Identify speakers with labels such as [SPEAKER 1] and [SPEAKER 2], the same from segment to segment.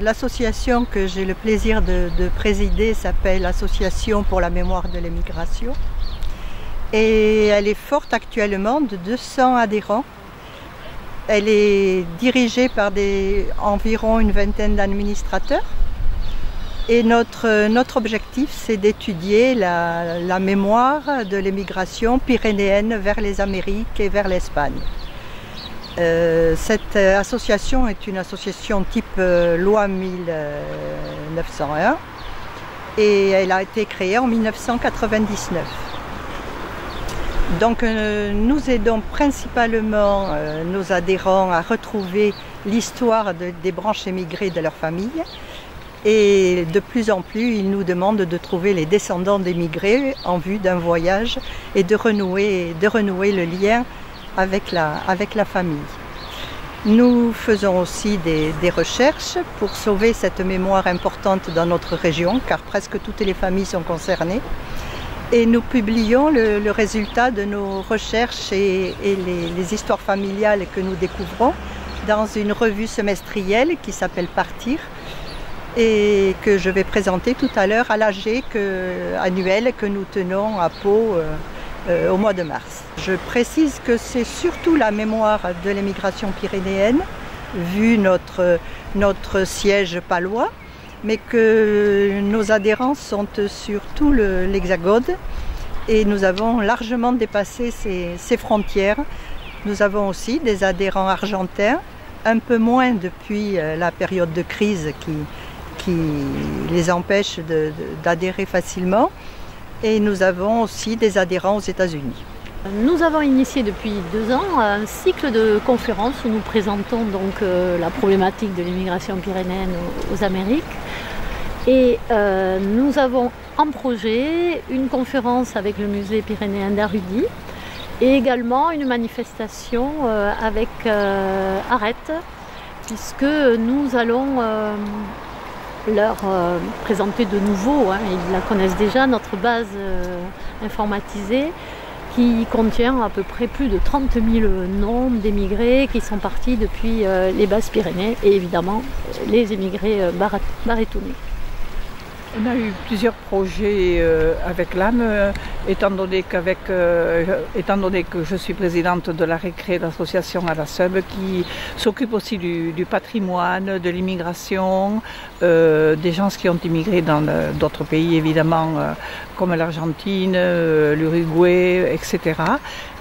[SPEAKER 1] L'association que j'ai le plaisir de présider s'appelle l'Association pour la mémoire de l'émigration. Et elle est forte actuellement de 200 adhérents. Elle est dirigée par environ une vingtaine d'administrateurs. Et notre objectif, c'est d'étudier la mémoire de l'émigration pyrénéenne vers les Amériques et vers l'Espagne. Cette association est une association type loi 1901 et elle a été créée en 1999. Donc nous aidons principalement nos adhérents à retrouver l'histoire des branches émigrées de leur famille. Et de plus en plus, ils nous demandent de trouver les descendants d'émigrés en vue d'un voyage et de renouer le lien avec la famille. Nous faisons aussi des recherches pour sauver cette mémoire importante dans notre région, car presque toutes les familles sont concernées. Et nous publions le résultat de nos recherches et les histoires familiales que nous découvrons dans une revue semestrielle qui s'appelle Partir et que je vais présenter tout à l'heure à l'AG annuel que nous tenons à Pau au mois de mars. Je précise que c'est surtout la mémoire de l'émigration pyrénéenne, vu notre siège palois, mais que nos adhérents sont sur tout l'Hexagone et nous avons largement dépassé ces frontières. Nous avons aussi des adhérents argentins, un peu moins depuis la période de crise qui les empêche d'adhérer facilement, et nous avons aussi des adhérents aux États-Unis.
[SPEAKER 2] Nous avons initié depuis 2 ans un cycle de conférences où nous présentons donc la problématique de l'immigration pyrénéenne aux Amériques. Et nous avons en projet une conférence avec le musée pyrénéen d'Arudi et également une manifestation avec Arrête, puisque nous allons leur présenter de nouveau, ils la connaissent déjà, notre base informatisée qui contient à peu près plus de 30 000 noms d'émigrés qui sont partis depuis les Basses-Pyrénées et évidemment les émigrés barétounais.
[SPEAKER 3] On a eu plusieurs projets avec l'âme, étant donné que je suis présidente de la Récré, l'association à la SEB, qui s'occupe aussi du patrimoine, de l'immigration, des gens qui ont immigré dans d'autres pays évidemment, comme l'Argentine, l'Uruguay, etc.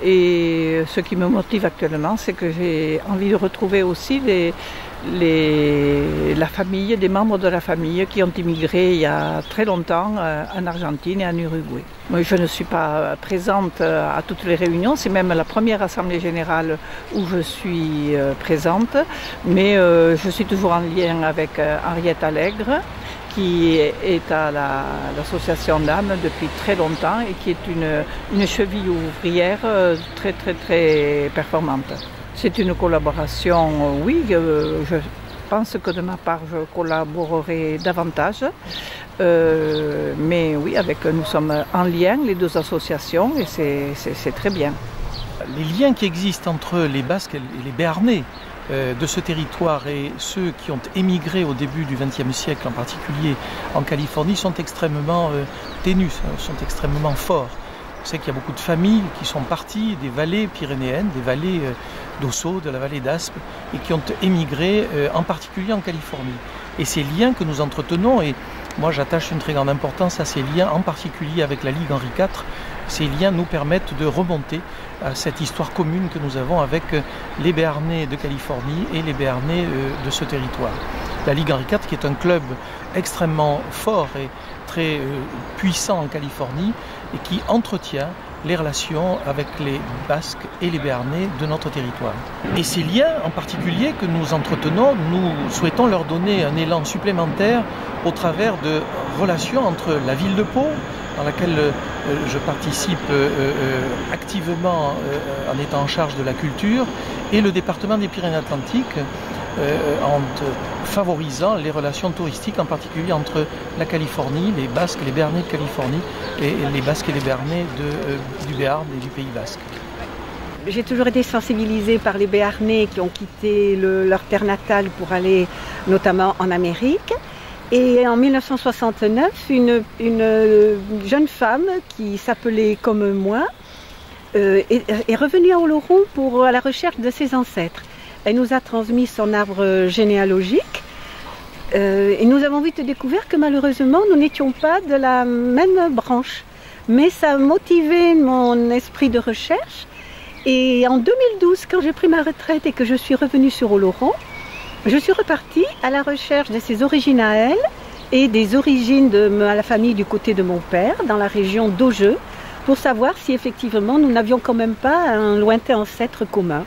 [SPEAKER 3] Et ce qui me motive actuellement, c'est que j'ai envie de retrouver aussi la famille, des membres de la famille qui ont immigré il y a très longtemps en Argentine et en Uruguay. Moi, je ne suis pas présente à toutes les réunions, c'est même la première assemblée générale où je suis présente, mais je suis toujours en lien avec Henriette Allègre, qui est à l'association d'âme depuis très longtemps et qui est une cheville ouvrière très très très performante. C'est une collaboration, oui, je pense que de ma part je collaborerai davantage, mais oui, nous sommes en lien, les deux associations, et c'est très bien.
[SPEAKER 4] Les liens qui existent entre les Basques et les Béarnais de ce territoire et ceux qui ont émigré au début du XXe siècle, en particulier en Californie, sont extrêmement ténus, sont extrêmement forts. On sait qu'il y a beaucoup de familles qui sont parties des vallées pyrénéennes, des vallées d'Ossau, de la vallée d'Aspe, et qui ont émigré, en particulier en Californie. Et ces liens que nous entretenons, et moi j'attache une très grande importance à ces liens, en particulier avec la Ligue Henri IV, ces liens nous permettent de remonter à cette histoire commune que nous avons avec les Béarnais de Californie et les Béarnais de ce territoire. La Ligue Henri IV, qui est un club extrêmement fort et très puissant en Californie, et qui entretient les relations avec les Basques et les Béarnais de notre territoire. Et ces liens en particulier que nous entretenons, nous souhaitons leur donner un élan supplémentaire au travers de relations entre la ville de Pau, dans laquelle je participe activement en étant en charge de la culture, et le département des Pyrénées-Atlantiques, en favorisant les relations touristiques, en particulier entre la Californie, les Basques, les Béarnais de Californie, et les Basques et les Béarnais du Béarn et du Pays Basque.
[SPEAKER 5] J'ai toujours été sensibilisée par les Béarnais qui ont quitté leur terre natale pour aller notamment en Amérique. Et en 1969, une jeune femme qui s'appelait comme moi est revenue à Oloron à la recherche de ses ancêtres. Elle nous a transmis son arbre généalogique et nous avons vite découvert que malheureusement nous n'étions pas de la même branche. Mais ça a motivé mon esprit de recherche. Et en 2012, quand j'ai pris ma retraite et que je suis revenue sur Oloron, je suis repartie à la recherche de ses origines à elle et des origines de la famille du côté de mon père, dans la région d'Augeux, pour savoir si effectivement nous n'avions quand même pas un lointain ancêtre commun.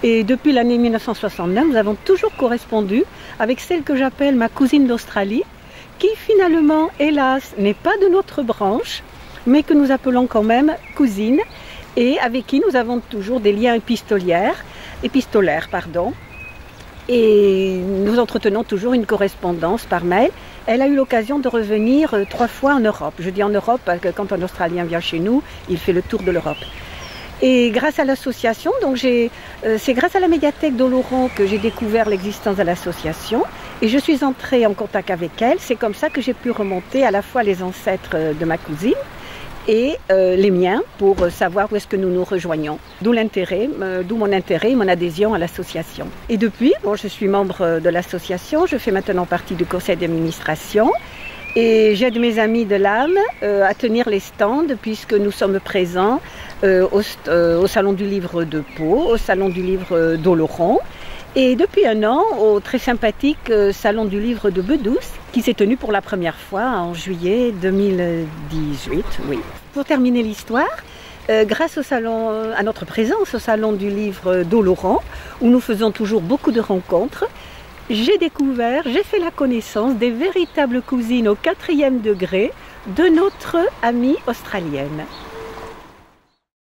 [SPEAKER 5] Et depuis l'année 1969, nous avons toujours correspondu avec celle que j'appelle ma cousine d'Australie, qui finalement, hélas, n'est pas de notre branche, mais que nous appelons quand même cousine, et avec qui nous avons toujours des liens épistolaires. Et nous entretenons toujours une correspondance par mail. Elle a eu l'occasion de revenir 3 fois en Europe. Je dis en Europe parce que quand un Australien vient chez nous, il fait le tour de l'Europe. Et grâce à l'association, donc c'est grâce à la médiathèque d'Oloron que j'ai découvert l'existence de l'association. Et je suis entrée en contact avec elle. C'est comme ça que j'ai pu remonter à la fois les ancêtres de ma cousine et les miens pour savoir où est-ce que nous nous rejoignons. D'où mon intérêt et mon adhésion à l'association. Et depuis, je suis membre de l'association, je fais maintenant partie du conseil d'administration et j'aide mes amis de l'âme à tenir les stands puisque nous sommes présents au Salon du Livre de Pau, au Salon du Livre d'Oloron et depuis 1 an au très sympathique Salon du Livre de Bedouce qui s'est tenu pour la première fois en juillet 2018. Oui. Pour terminer l'histoire, grâce à notre présence au Salon du Livre d'Oloron, où nous faisons toujours beaucoup de rencontres, j'ai fait la connaissance des véritables cousines au 4e degré de notre amie australienne.